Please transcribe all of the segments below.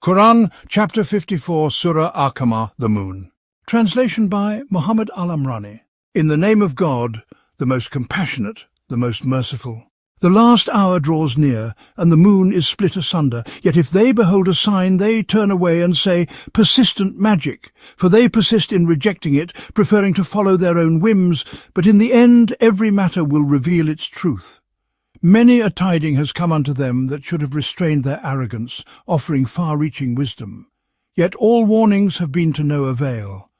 Qur'an, chapter 54, Surah Al-Qamar, the Moon. Translation by Muhammad Al-Amrani. In the name of God, the most compassionate, the most merciful. The last hour draws near, and the moon is split asunder. Yet if they behold a sign, they turn away and say, persistent magic, for they persist in rejecting it, preferring to follow their own whims, but in the end every matter will reveal its truth. Many a tiding has come unto them that should have restrained their arrogance, offering far-reaching wisdom. Yet all warnings have been to no avail.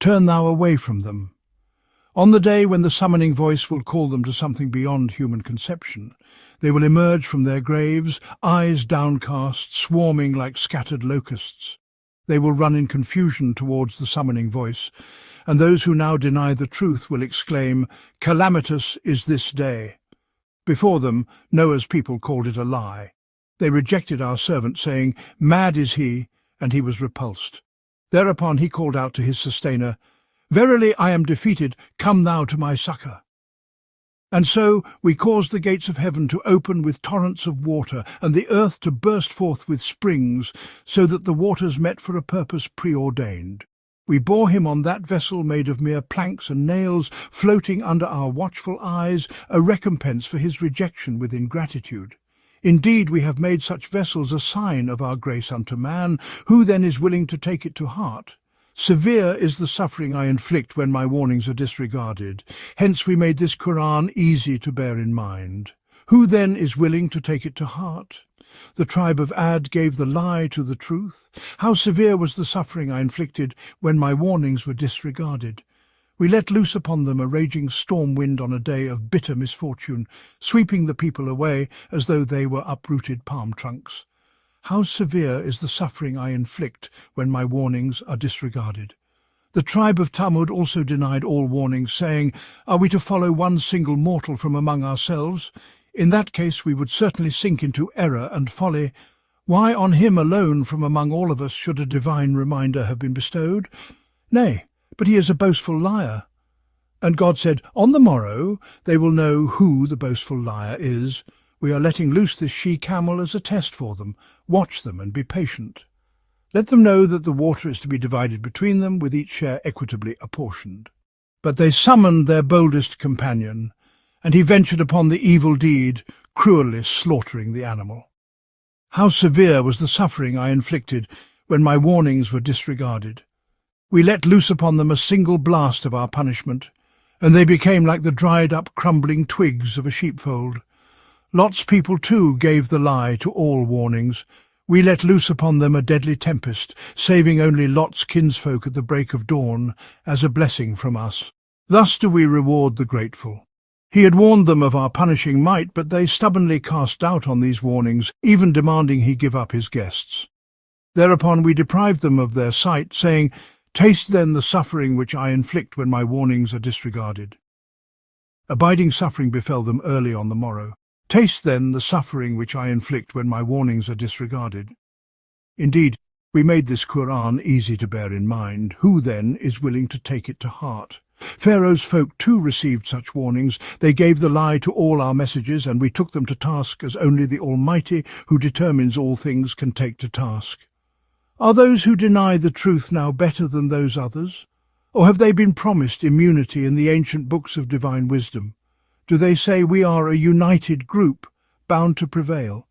Turn thou away from them. On the day when the summoning voice will call them to something beyond human conception, they will emerge from their graves, eyes downcast, swarming like scattered locusts. They will run in confusion towards the summoning voice, and those who now deny the truth will exclaim, "Calamitous is this day." Before them, Noah's people called it a lie. They rejected our servant, saying, "Mad is he," and he was repulsed. Thereupon he called out to his sustainer, "Verily I am defeated, come thou to my succour." And so we caused the gates of heaven to open with torrents of water, and the earth to burst forth with springs, so that the waters met for a purpose preordained. We bore him on that vessel made of mere planks and nails, floating under our watchful eyes, a recompense for his rejection with ingratitude. Indeed, we have made such vessels a sign of our grace unto man. Who then is willing to take it to heart? Severe is the suffering I inflict when my warnings are disregarded. Hence we made this Qur'an easy to bear in mind. Who then is willing to take it to heart? The tribe of Ad gave the lie to the truth. How severe was the suffering I inflicted when my warnings were disregarded. We let loose upon them a raging storm wind on a day of bitter misfortune, sweeping the people away as though they were uprooted palm trunks. How severe is the suffering I inflict when my warnings are disregarded. The tribe of Thamud also denied all warnings, saying, "Are we to follow one single mortal from among ourselves? In that case we would certainly sink into error and folly. Why on him alone from among all of us should a divine reminder have been bestowed? Nay, but he is a boastful liar." And God said, "On the morrow they will know who the boastful liar is. We are letting loose this she-camel as a test for them. Watch them and be patient. Let them know that the water is to be divided between them, with each share equitably apportioned." But they summoned their boldest companion, and he ventured upon the evil deed, cruelly slaughtering the animal. How severe was the suffering I inflicted when my warnings were disregarded. We let loose upon them a single blast of our punishment, and they became like the dried-up, crumbling twigs of a sheepfold. Lot's people too gave the lie to all warnings. We let loose upon them a deadly tempest, saving only Lot's kinsfolk at the break of dawn, as a blessing from us. Thus do we reward the grateful. He had warned them of our punishing might, but they stubbornly cast doubt on these warnings, even demanding he give up his guests. Thereupon we deprived them of their sight, saying, "Taste then the suffering which I inflict when my warnings are disregarded." Abiding suffering befell them early on the morrow. Taste then the suffering which I inflict when my warnings are disregarded. Indeed, we made this Qur'an easy to bear in mind. Who then is willing to take it to heart? Pharaoh's folk too received such warnings. They gave the lie to all our messages, and we took them to task as only the Almighty, who determines all things, can take to task. Are those who deny the truth now better than those others? Or have they been promised immunity in the ancient books of divine wisdom? Do they say we are a united group, bound to prevail?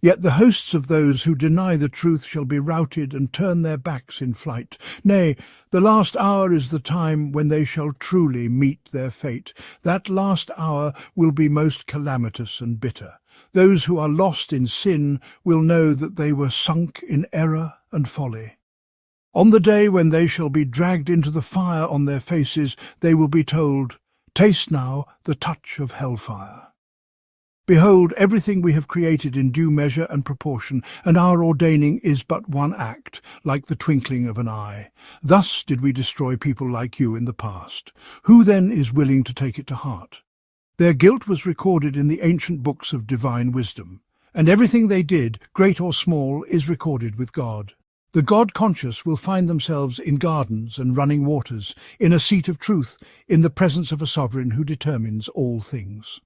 Yet the hosts of those who deny the truth shall be routed and turn their backs in flight. Nay, the last hour is the time when they shall truly meet their fate. That last hour will be most calamitous and bitter. Those who are lost in sin will know that they were sunk in error and folly. On the day when they shall be dragged into the fire on their faces, they will be told, "Taste now the touch of hellfire." Behold, everything we have created in due measure and proportion, and our ordaining is but one act, like the twinkling of an eye. Thus did we destroy people like you in the past. Who then is willing to take it to heart? Their guilt was recorded in the ancient books of divine wisdom, and everything they did, great or small, is recorded with God. The God-conscious will find themselves in gardens and running waters, in a seat of truth, in the presence of a sovereign who determines all things.